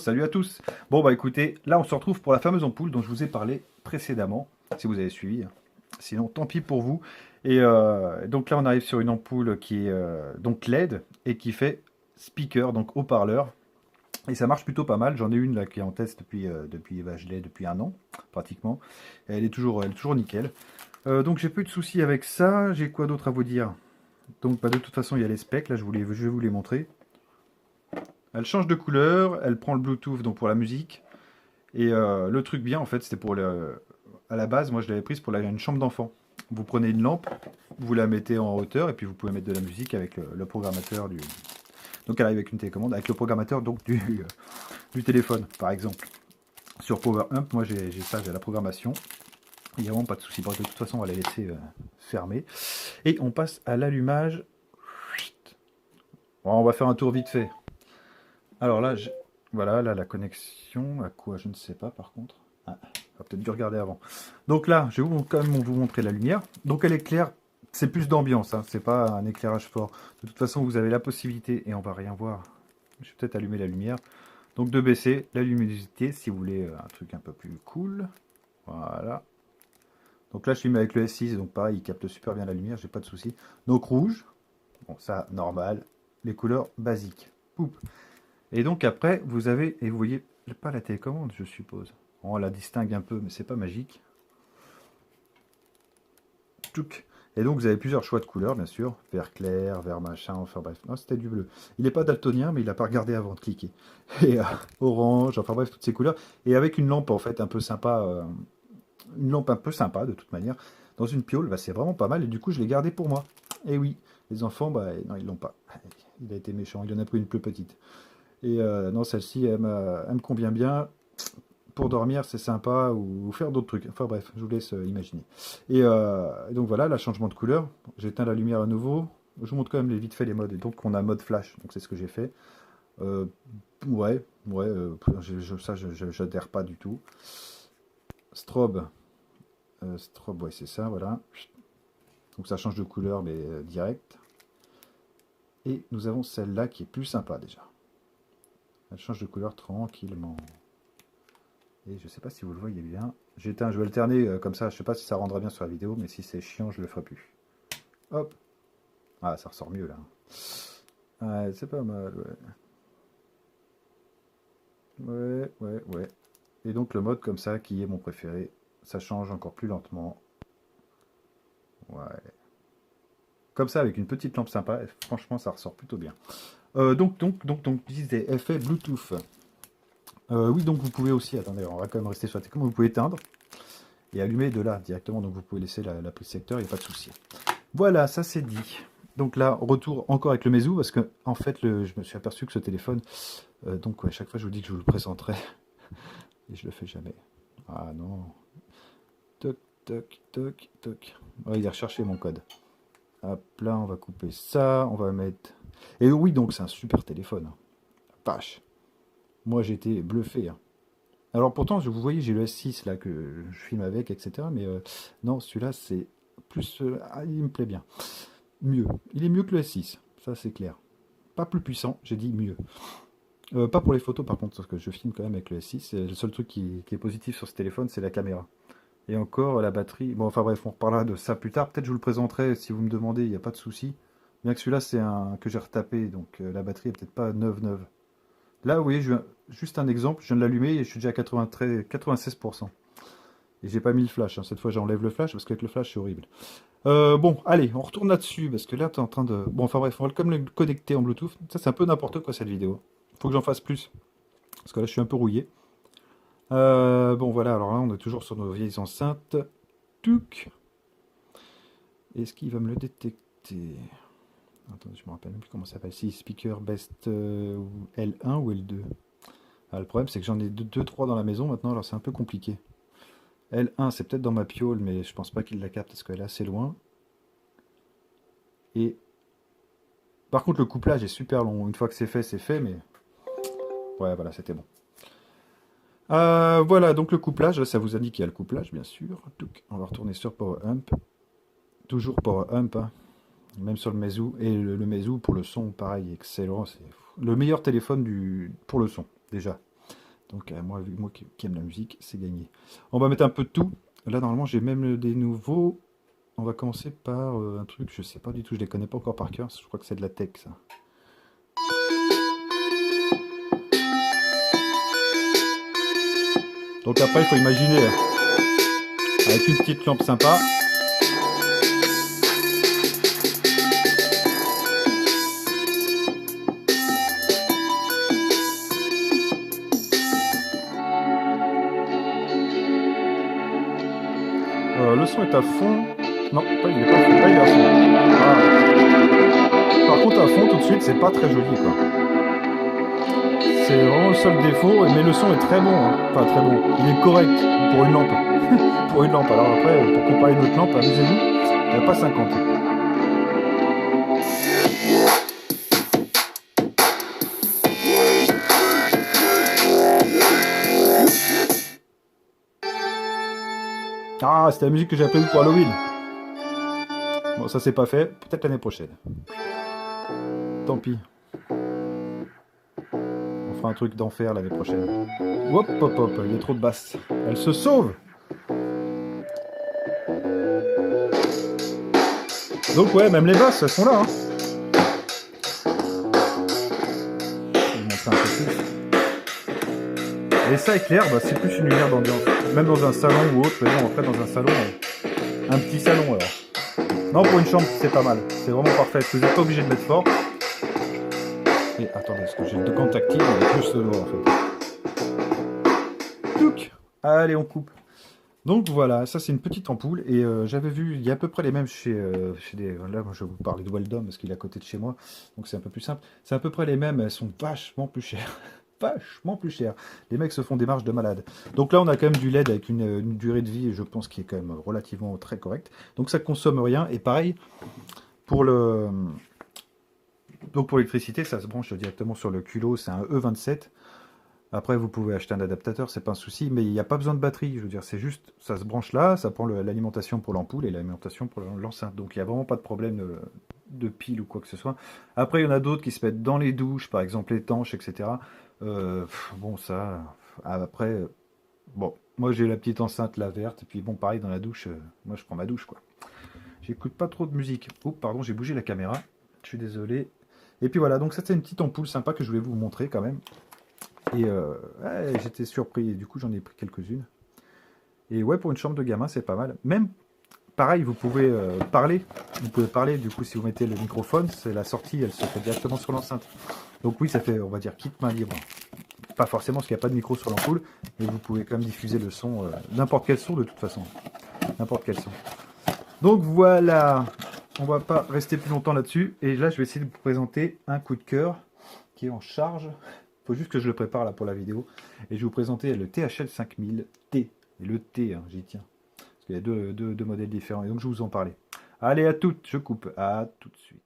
salut à tous. Bon bah écoutez, là on se retrouve pour la fameuse ampoule dont je vous ai parlé précédemment, si vous avez suivi. Sinon, tant pis pour vous. Et donc là on arrive sur une ampoule qui est donc LED et qui fait speaker, donc haut-parleur. Et ça marche plutôt pas mal. J'en ai une là qui est en test depuis bah, je l'ai depuis un an pratiquement. Et elle est toujours nickel. Donc j'ai peu de soucis avec ça. J'ai quoi d'autre à vous dire? Donc bah, de toute façon il y a les specs, là je vais vous les montrer. Elle change de couleur, elle prend le Bluetooth donc pour la musique. Et le truc bien, en fait, c'était pour à la base, moi je l'avais prise pour une chambre d'enfant. Vous prenez une lampe, vous la mettez en hauteur, et puis vous pouvez mettre de la musique avec le programmateur du. Donc elle arrive avec une télécommande, avec le programmateur donc du téléphone, par exemple. Sur Power Amp, moi j'ai ça, j'ai la programmation. Il n'y a vraiment pas de souci. Bon, de toute façon, on va la laisser fermer. Et on passe à l'allumage. Bon, on va faire un tour vite fait. Alors là, voilà, là la connexion, à quoi, je ne sais pas par contre. Ah, on va peut-être dû regarder avant. Donc là, je vais quand même vous montrer la lumière. Donc elle éclaire, c'est plus d'ambiance, hein, c'est pas un éclairage fort. De toute façon, vous avez la possibilité, et on va rien voir. Je vais peut-être allumer la lumière. Donc de baisser la luminosité si vous voulez un truc un peu plus cool. Voilà. Donc là, je suis mis avec le S6, donc pareil, il capte super bien la lumière, j'ai pas de souci. Donc rouge, bon ça, normal. Les couleurs basiques. Poup. Et donc après, vous avez, et vous voyez pas la télécommande, je suppose. On la distingue un peu, mais c'est pas magique. Tchouk. Et donc vous avez plusieurs choix de couleurs, bien sûr. Vert clair, vert machin, enfin bref. Non, c'était du bleu. Il n'est pas daltonien, mais il n'a pas regardé avant de cliquer. Et orange, enfin bref, toutes ces couleurs. Et avec une lampe en fait un peu sympa, une lampe un peu sympa de toute manière, dans une piole, bah, c'est vraiment pas mal. Et du coup, je l'ai gardé pour moi. Et oui, les enfants, bah non, ils l'ont pas. Il a été méchant, il en a pris une plus petite. Et non, celle-ci, elle me convient bien. Pour dormir, c'est sympa, ou faire d'autres trucs. Enfin bref, je vous laisse imaginer. Et donc voilà, là, changement de couleur. J'éteins la lumière à nouveau. Je vous montre quand même vite fait les modes. Et donc on a mode flash, donc c'est ce que j'ai fait. Euh, ouais, ça, j'adhère pas du tout. Strobe. Strobe, ouais, c'est ça, voilà. Donc ça change de couleur, mais direct. Et nous avons celle-là qui est plus sympa déjà. Elle change de couleur tranquillement. Et je sais pas si vous le voyez bien. J'éteins, je vais alterner comme ça. Je sais pas si ça rendra bien sur la vidéo, mais si c'est chiant, je le ferai plus. Hop. Ah, ça ressort mieux là. Ouais, c'est pas mal, ouais. Ouais. Et donc le mode comme ça, qui est mon préféré, ça change encore plus lentement. Ouais. Comme ça, avec une petite lampe sympa, et franchement, ça ressort plutôt bien. Donc, je disais, effet Bluetooth. Oui, donc vous pouvez aussi, attendez, on va quand même rester sur la télécommande, vous pouvez éteindre et allumer de là directement, donc vous pouvez laisser la prise secteur, il n'y a pas de souci. Voilà, ça c'est dit. Donc là, retour encore avec le Meizu, parce que en fait, je me suis aperçu que ce téléphone, donc ouais, chaque fois je vous dis que je vous le présenterai, et je le fais jamais. Ah non. Toc, toc, toc, toc. On va aller rechercher mon code. Hop là, on va couper ça, on va mettre... Et oui, donc c'est un super téléphone. Vache. Moi j'étais bluffé, hein. Alors pourtant, vous voyez, j'ai le S6 là que je filme avec, etc. Mais non, celui-là, c'est plus... il me plaît bien. Mieux. Il est mieux que le S6, ça c'est clair. Pas plus puissant, j'ai dit mieux. Pas pour les photos par contre, parce que je filme quand même avec le S6. Et le seul truc qui est positif sur ce téléphone, c'est la caméra. Et encore, la batterie... Bon, enfin bref, on reparlera de ça plus tard. Peut-être je vous le présenterai si vous me demandez, il n'y a pas de souci. Bien que celui-là, c'est un que j'ai retapé, donc la batterie est peut-être pas neuve. Là, vous voyez, juste un exemple, je viens de l'allumer et je suis déjà à 93, 96%. Et j'ai pas mis le flash, hein. Cette fois, j'enlève le flash parce qu'avec le flash, c'est horrible. Bon, allez, on retourne là-dessus parce que là, tu es en train de. Bon, enfin bref, on va comme le connecter en Bluetooth. Ça, c'est un peu n'importe quoi cette vidéo. Faut que j'en fasse plus parce que là, je suis un peu rouillé. Bon, voilà, alors là, on est toujours sur nos vieilles enceintes. Tuc. Est-ce qu'il va me le détecter? Attendez, je me rappelle même plus comment ça s'appelle. Si, speaker best L1 ou L2. Ah, le problème, c'est que j'en ai 2-3 dans la maison maintenant, alors c'est un peu compliqué. L1, c'est peut-être dans ma piole, mais je pense pas qu'il la capte parce qu'elle est assez loin. Et par contre, le couplage est super long. Une fois que c'est fait, mais ouais, voilà, c'était bon. Voilà, donc le couplage, là, ça vous indique qu'il y a le couplage, bien sûr. Touc. On va retourner sur Power Amp. Toujours Power Amp, hein. Même sur le Meizu. Et le Meizu, pour le son, pareil, excellent. C'est le meilleur téléphone pour le son, déjà. Donc moi qui aime la musique, c'est gagné. On va mettre un peu de tout. Là, normalement, j'ai même des nouveaux. On va commencer par un truc, je sais pas du tout, je les connais pas encore par cœur. Je crois que c'est de la tech, ça. Donc après, il faut imaginer, avec une petite lampe sympa. Le son est à fond. Non, pas, il est pas à fond. Là, il est à fond. Ah. Par contre, à fond, tout de suite, c'est pas très joli, quoi. C'est vraiment le seul défaut, mais le son est très bon. Hein. Enfin, très bon. Il est correct pour une lampe. Pour une lampe. Alors après, pour comparer une autre lampe, amusez-vous, il n'y a pas 50. Ah, c'était la musique que j'ai prévue pour Halloween. Bon, ça c'est pas fait. Peut-être l'année prochaine. Tant pis. On fera un truc d'enfer l'année prochaine. Hop, hop, hop. Il y a trop de basses. Elle se sauve. Donc ouais, même les basses, elles sont là. Hein. Je vais montrer un peu plus. Et ça éclaire, bah, c'est plus une lumière d'ambiance. Même dans un salon ou autre, mais bon, après dans un salon, un petit salon alors. Non, pour une chambre, c'est pas mal. C'est vraiment parfait. Vous n'êtes pas obligé de mettre fort. Et attendez, parce que j'ai le gant tactile avec juste le doigt en fait. Touc. Allez, on coupe. Donc voilà, ça c'est une petite ampoule. Et j'avais vu, il y a à peu près les mêmes chez des... Là, moi je vais vous parler de Weldom parce qu'il est à côté de chez moi. Donc c'est un peu plus simple. C'est à peu près les mêmes, elles sont vachement plus chères. Vachement plus chères. Les mecs se font des marges de malade. Donc là, on a quand même du LED avec une durée de vie, je pense, qui est quand même relativement très correcte. Donc ça consomme rien. Et pareil, pour le... Donc pour l'électricité, ça se branche directement sur le culot, c'est un E27. Après, vous pouvez acheter un adaptateur, c'est pas un souci, mais il n'y a pas besoin de batterie. Je veux dire, c'est juste, ça se branche là, ça prend l'alimentation pour l'ampoule et l'alimentation pour l'enceinte. Donc il n'y a vraiment pas de problème de pile ou quoi que ce soit. Après, il y en a d'autres qui se mettent dans les douches, par exemple étanches, etc. Bon, ça, après, bon, moi j'ai la petite enceinte, la verte, et puis bon, pareil, dans la douche, moi je prends ma douche, quoi. J'écoute pas trop de musique. Oh, pardon, j'ai bougé la caméra, je suis désolé. Et puis voilà, donc ça c'est une petite ampoule sympa que je voulais vous montrer quand même. Et ouais, j'étais surpris, et du coup j'en ai pris quelques-unes. Et ouais, pour une chambre de gamin, c'est pas mal. Même, pareil, vous pouvez parler. Vous pouvez parler, du coup, si vous mettez le microphone, c'est la sortie, elle se fait directement sur l'enceinte. Donc oui, ça fait, on va dire, kit main libre. Pas forcément parce qu'il n'y a pas de micro sur l'ampoule, mais vous pouvez quand même diffuser le son, n'importe quel son de toute façon. N'importe quel son. Donc voilà, on va pas rester plus longtemps là-dessus. Et là, je vais essayer de vous présenter un coup de cœur qui est en charge. Il faut juste que je le prépare là pour la vidéo. Et je vais vous présenter le THL 5000T. Et le T, hein, j'y tiens. Parce qu'il y a deux modèles différents. Et donc, je vais vous en parler. Allez, à toutes, je coupe. À tout de suite.